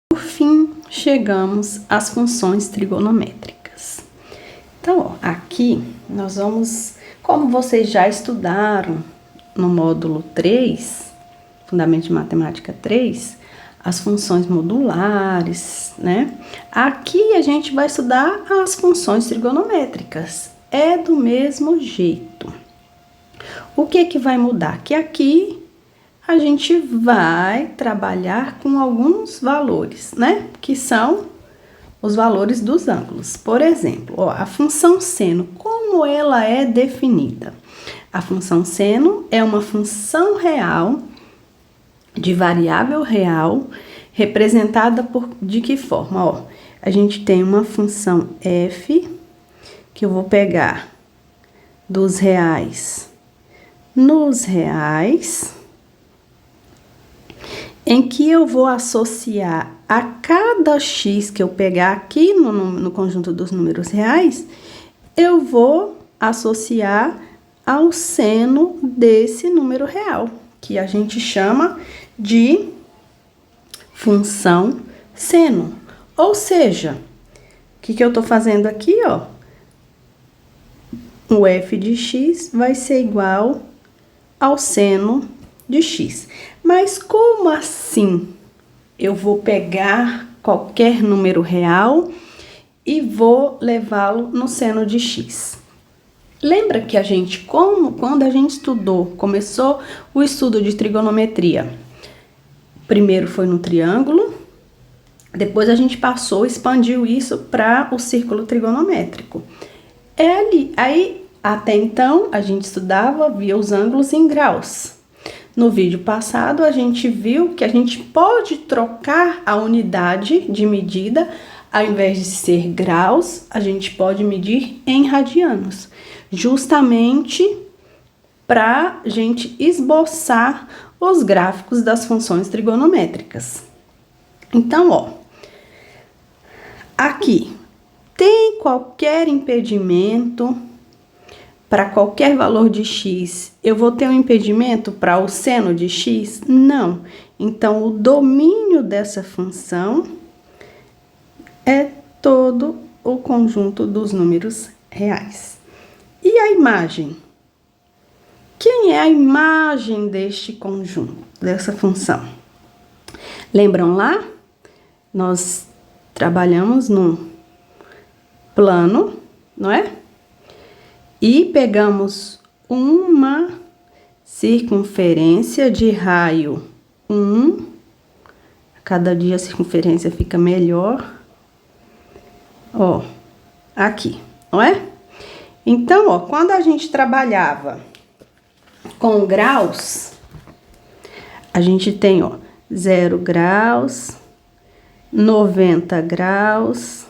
Por fim, chegamos às funções trigonométricas. Então, ó, aqui nós vamos, como vocês já estudaram no módulo 3, Fundamento de Matemática 3, as funções modulares, né? Aqui a gente vai estudar as funções trigonométricas. É do mesmo jeito. O que vai mudar? Que aqui a gente vai trabalhar com alguns valores, né? Que são os valores dos ângulos. Por exemplo, ó, a função seno, como ela é definida? A função seno é uma função real de variável real representada de que forma? Ó, a gente tem uma função f que eu vou pegar dos reais nos reais, em que eu vou associar a cada x que eu pegar aqui no conjunto dos números reais, eu vou associar ao seno desse número real, que a gente chama de função seno. Ou seja, o que eu estou fazendo aqui, ó? O f de x vai ser igual ao seno de x. Mas como assim? Eu vou pegar qualquer número real e vou levá-lo no seno de x. Lembra que a gente, quando a gente começou o estudo de trigonometria, primeiro foi no triângulo, depois a gente expandiu isso para o círculo trigonométrico. É ali. Aí, até então, a gente via os ângulos em graus. No vídeo passado, a gente viu que a gente pode trocar a unidade de medida, ao invés de ser graus, a gente pode medir em radianos, justamente para a gente esboçar os gráficos das funções trigonométricas. Então, ó, aqui tem qualquer impedimento para qualquer valor de x, eu vou ter um impedimento para o seno de x? Não. Então, o domínio dessa função é todo o conjunto dos números reais. E a imagem? Quem é a imagem deste conjunto, dessa função? Lembram lá? Nós trabalhamos no plano, não é? E pegamos uma circunferência de raio 1. Cada dia a circunferência fica melhor. Ó, aqui, não é? Então, ó, quando a gente trabalhava com graus, a gente tem, ó, 0 graus, 90 graus,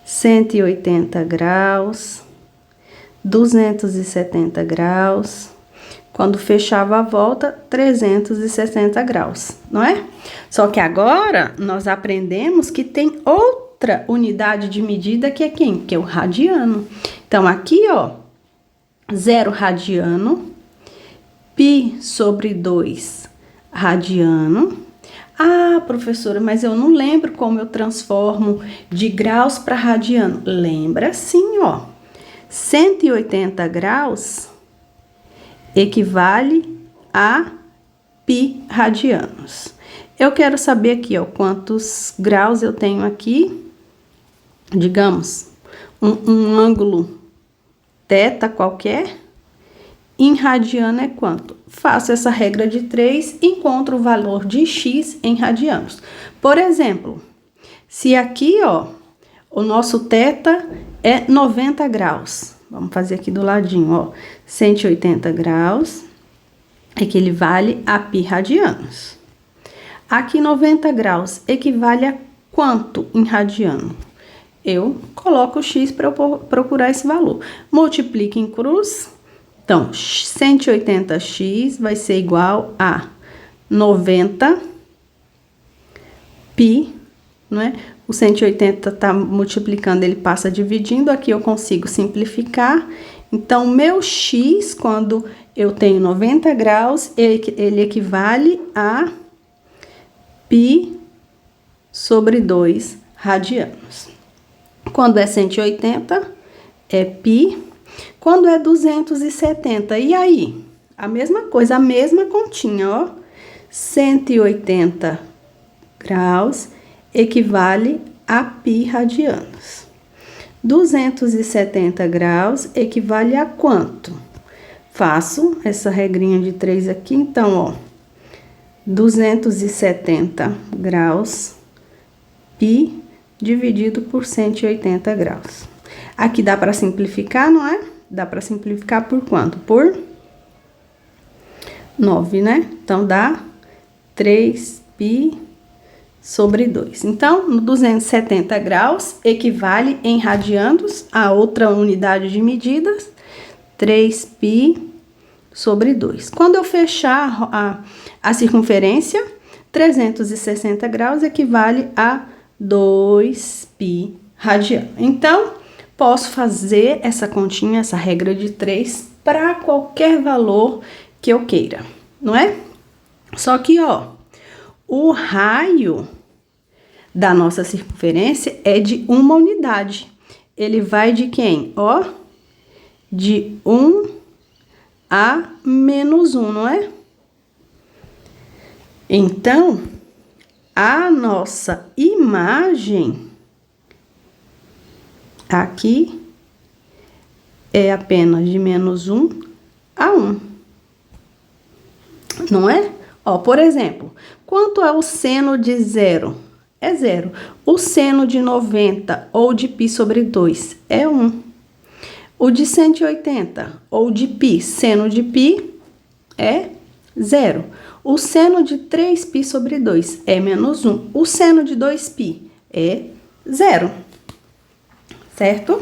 180 graus, 270 graus, quando fechava a volta, 360 graus, não é? Só que agora, nós aprendemos que tem outra unidade de medida que é quem? Que é o radiano. Então, aqui, ó, 0 radiano, π sobre 2 radiano. Ah, professora, mas eu não lembro como eu transformo de graus para radiano. Lembra sim, ó. 180 graus equivale a π radianos. Eu quero saber aqui, ó, quantos graus eu tenho aqui. Digamos, um ângulo θ qualquer. Em radiano é quanto? Faço essa regra de 3, encontro o valor de x em radianos. Por exemplo, se aqui, ó, o nosso θ é 90 graus. Vamos fazer aqui do ladinho, ó. 180 graus equivale a π radianos. Aqui 90 graus equivale a quanto em radiano? Eu coloco o x para eu procurar esse valor. Multiplico em cruz. Então, 180x vai ser igual a 90 π, não é? O 180 tá multiplicando, ele passa dividindo, aqui eu consigo simplificar. Então, meu x, quando eu tenho 90 graus, ele equivale a π sobre 2 radianos. Quando é 180, é π. Quando é 270, e aí? A mesma coisa, a mesma continha, ó. 180 graus equivale a π radianos. 270 graus equivale a quanto? Faço essa regrinha de 3 aqui, então, ó. 270 graus π dividido por 180 graus. Aqui dá para simplificar, não é? Dá para simplificar por quanto? Por 9, né? Então, dá 3π sobre 2. Então, no 270 graus, equivale em radianos a outra unidade de medidas, 3π sobre 2. Quando eu fechar a circunferência, 360 graus equivale a 2π radiano. Então, posso fazer essa continha, essa regra de 3 para qualquer valor que eu queira, não é? Só que, ó, o raio da nossa circunferência é de uma unidade. Ele vai de quem? Ó, de 1 a menos 1, não é? Então, a nossa imagem aqui é apenas de menos 1 a 1. Não é? Ó, por exemplo, quanto é o seno de 0? É 0. O seno de 90 ou de π sobre 2 é 1. O de 180 ou de π, seno de π é 0. O seno de 3π sobre 2 é menos 1. O seno de 2π é 0. Certo?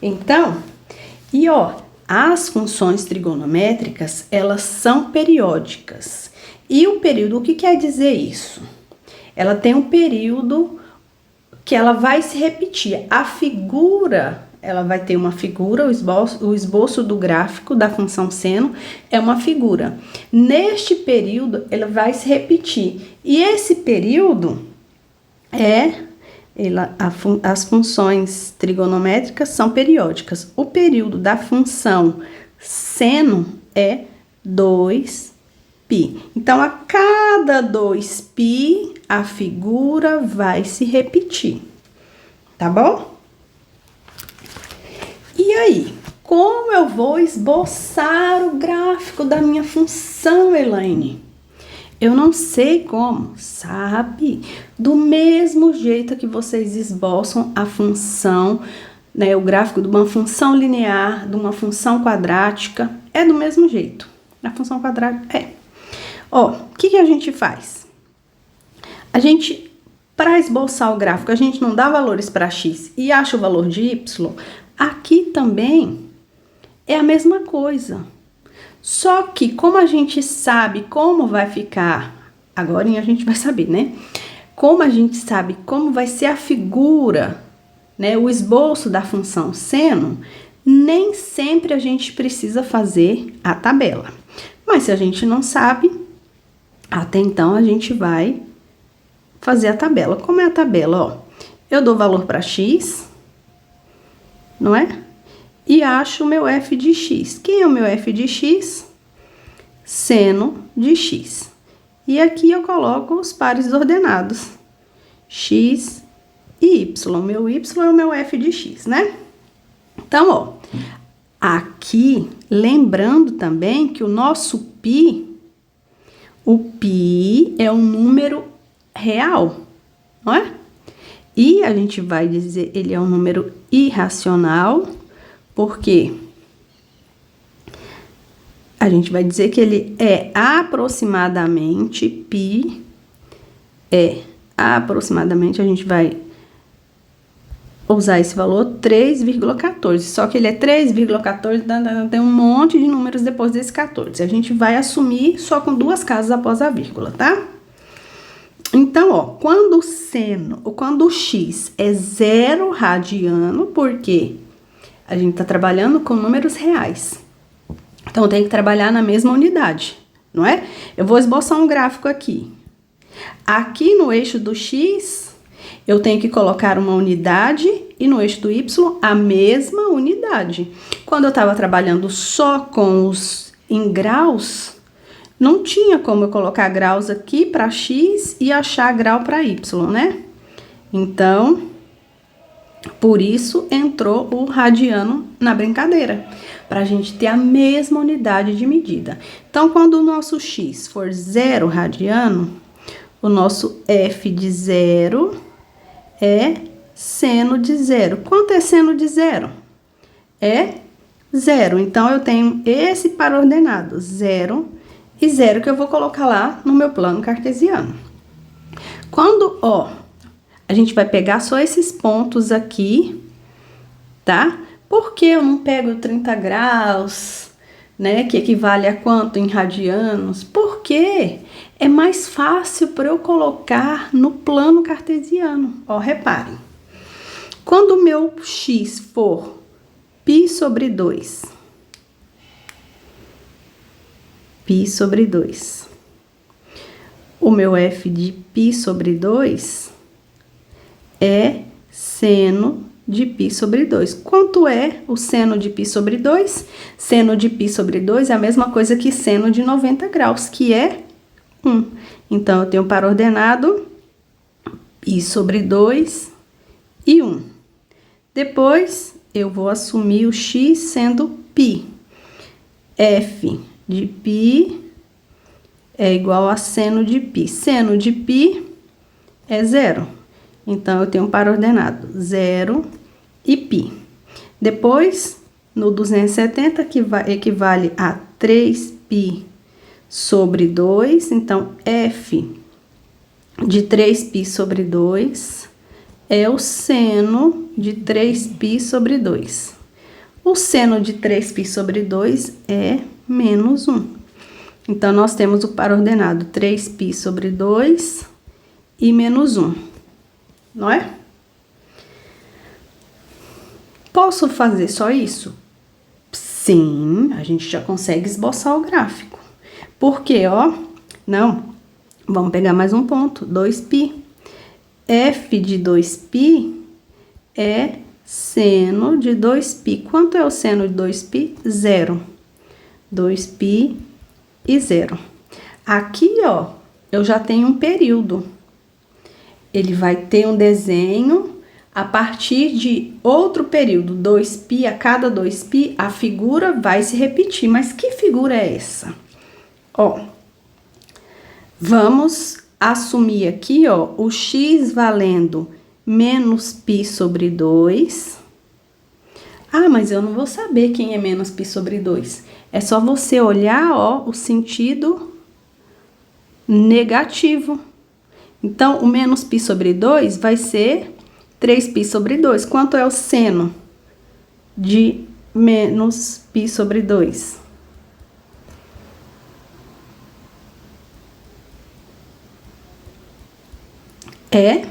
Então, e ó, as funções trigonométricas, elas são periódicas. E o período, o que quer dizer isso? Ela tem um período que ela vai se repetir. A figura, ela vai ter uma figura, o esboço do gráfico da função seno é uma figura. Neste período, ela vai se repetir. E esse período as funções trigonométricas são periódicas. O período da função seno é 2π. Então, a cada 2π, a figura vai se repetir. Tá bom? E aí, como eu vou esboçar o gráfico da minha função, Elaine? Eu não sei como, sabe? Do mesmo jeito que vocês esboçam a função, né, o gráfico de uma função linear, de uma função quadrática, é do mesmo jeito. A função quadrática é. Ó, o que a gente faz? A gente, para esboçar o gráfico, a gente não dá valores para x e acha o valor de y. Aqui também é a mesma coisa. Só que, como a gente sabe como vai ficar, agora a gente vai saber, né? Como a gente sabe como vai ser a figura, né? O esboço da função seno, nem sempre a gente precisa fazer a tabela. Mas se a gente não sabe, até então a gente vai fazer a tabela. Como é a tabela? Ó, eu dou valor para x, não é? E acho o meu f de x. Quem é o meu f de x? Seno de x. E aqui eu coloco os pares ordenados. X e y. Meu y é o meu f de x, né? Então, ó, aqui, lembrando também que o nosso π, o π é um número real, não é? E a gente vai dizer, ele é um número irracional, porque a gente vai dizer que ele é aproximadamente, π é aproximadamente, a gente vai usar esse valor 3,14, só que ele é 3,14, tem um monte de números depois desse 14. A gente vai assumir só com 2 casas após a vírgula, tá? Então, ó, quando o x é 0 radiano, porque a gente tá trabalhando com números reais. Então, tem que trabalhar na mesma unidade, não é? Eu vou esboçar um gráfico aqui. Aqui no eixo do x, eu tenho que colocar uma unidade e no eixo do y, a mesma unidade. Quando eu estava trabalhando só com os em graus, não tinha como eu colocar graus aqui para x e achar grau para y, né? Então, por isso entrou o radiano na brincadeira, para a gente ter a mesma unidade de medida. Então, quando o nosso x for 0 radiano, o nosso f de 0 é seno de 0. Quanto é seno de 0? É 0. Então, eu tenho esse par ordenado, 0 e 0, que eu vou colocar lá no meu plano cartesiano. Quando, ó, a gente vai pegar só esses pontos aqui, tá? Por que eu não pego 30 graus, né? Que equivale a quanto em radianos? Porque é mais fácil para eu colocar no plano cartesiano. Ó, reparem. Quando o meu x for π sobre 2, π sobre 2, o meu f de π sobre 2 é seno de π sobre 2. Quanto é o seno de π sobre 2? Seno de π sobre 2 é a mesma coisa que seno de 90 graus, que é 1. Então, eu tenho par ordenado π sobre 2 e 1. Depois, eu vou assumir o x sendo π. F de π é igual a seno de π. Seno de π é 0. Então, eu tenho um par ordenado 0 e π. Depois, no 270, que equivale a 3π sobre 2. Então, f de 3π sobre 2 é o seno de 3π sobre 2. O seno de 3π sobre 2 é menos 1. Então, nós temos o par ordenado 3π sobre 2 e menos 1. Não é? Posso fazer só isso? Sim, a gente já consegue esboçar o gráfico. Por quê, ó? Não, vamos pegar mais um ponto, 2π. F de 2π é seno de 2π. Quanto é o seno de 2π? 0. 2π e 0. Aqui, ó, eu já tenho um período. Ele vai ter um desenho a partir de outro período, 2π, a cada 2π, a figura vai se repetir. Mas que figura é essa? Ó, vamos assumir aqui, ó, o x valendo menos π sobre 2. Ah, mas eu não vou saber quem é menos π sobre 2. É só você olhar, ó, o sentido negativo. Então, o menos π sobre 2 vai ser 3π sobre 2. Quanto é o seno de menos π sobre 2? É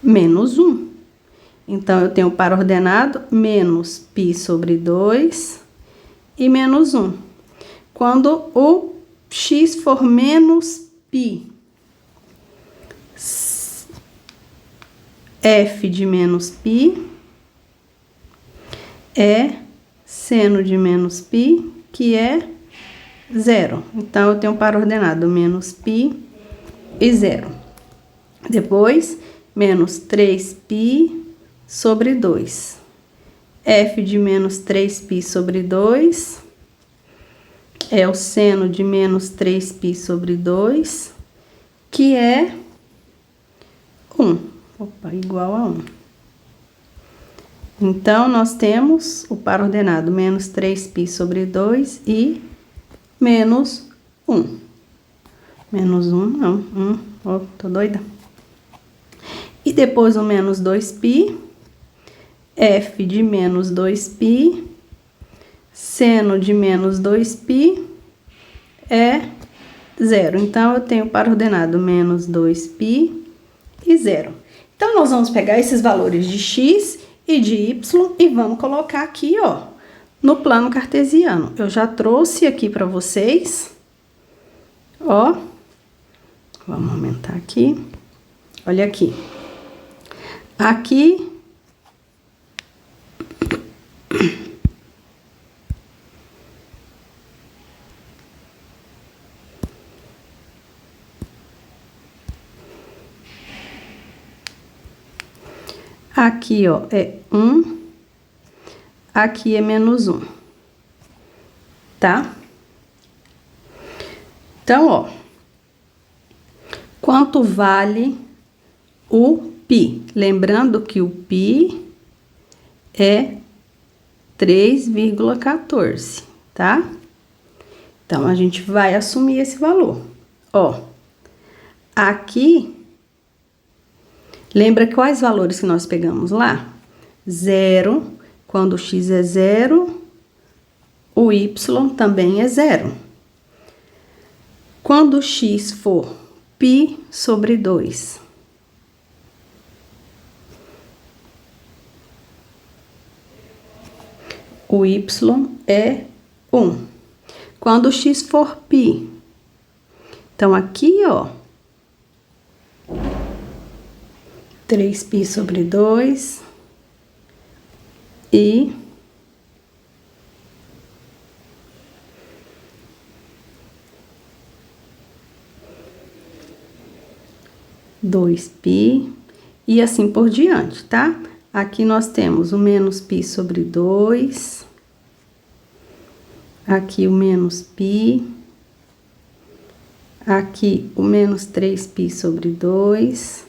menos 1. Então, eu tenho o par ordenado menos π sobre 2 e menos 1. Quando o x for menos π, f de menos π é seno de menos π, que é 0. Então, eu tenho um par ordenado menos π e 0. Depois, menos 3π sobre 2. F de menos 3π sobre 2 é o seno de menos 3π sobre 2, que é 1. Opa, igual a 1. Então, nós temos o par ordenado menos 3π sobre 2 e menos 1. Menos 1, não, 1, ó, tô doida. E depois o menos 2π, f de menos 2π, seno de menos 2π é 0. Então, eu tenho par ordenado menos 2π e 0. Então, nós vamos pegar esses valores de x e de y e vamos colocar aqui, ó, no plano cartesiano. Eu já trouxe aqui para vocês, ó, Vamos aumentar aqui. Olha aqui. Aqui. Aqui, ó, é 1. Aqui é menos 1. Tá? Então, ó. Quanto vale o π? Lembrando que o π é 3,14, tá? Então, a gente vai assumir esse valor. Ó, aqui, lembra quais valores que nós pegamos lá? 0, quando o x é 0, o y também é 0. Quando o x for π sobre 2, o y é 1. Quando o x for π, então aqui, ó, 3π sobre 2 e 2π e assim por diante, tá? Aqui nós temos o menos π sobre 2, aqui o menos π, aqui o menos 3π sobre 2,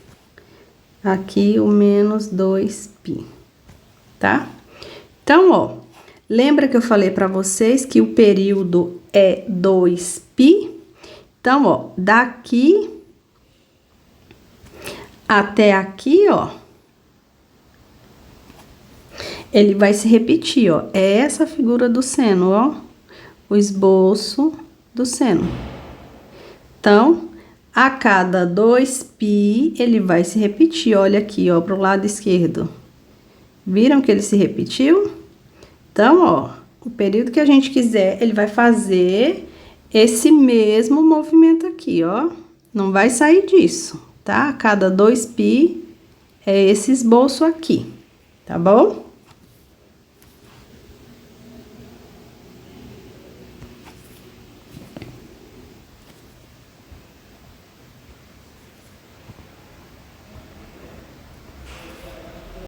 aqui o menos 2π, tá? Então, ó, lembra que eu falei para vocês que o período é 2π? Então, ó, daqui até aqui, ó, ele vai se repetir, ó. É essa figura do seno, ó, o esboço do seno. Então, a cada 2π, ele vai se repetir. Olha aqui, ó, pro lado esquerdo. Viram que ele se repetiu? Então, ó, o período que a gente quiser, ele vai fazer esse mesmo movimento aqui, ó. Não vai sair disso, tá? A cada 2π é esse esboço aqui, tá bom?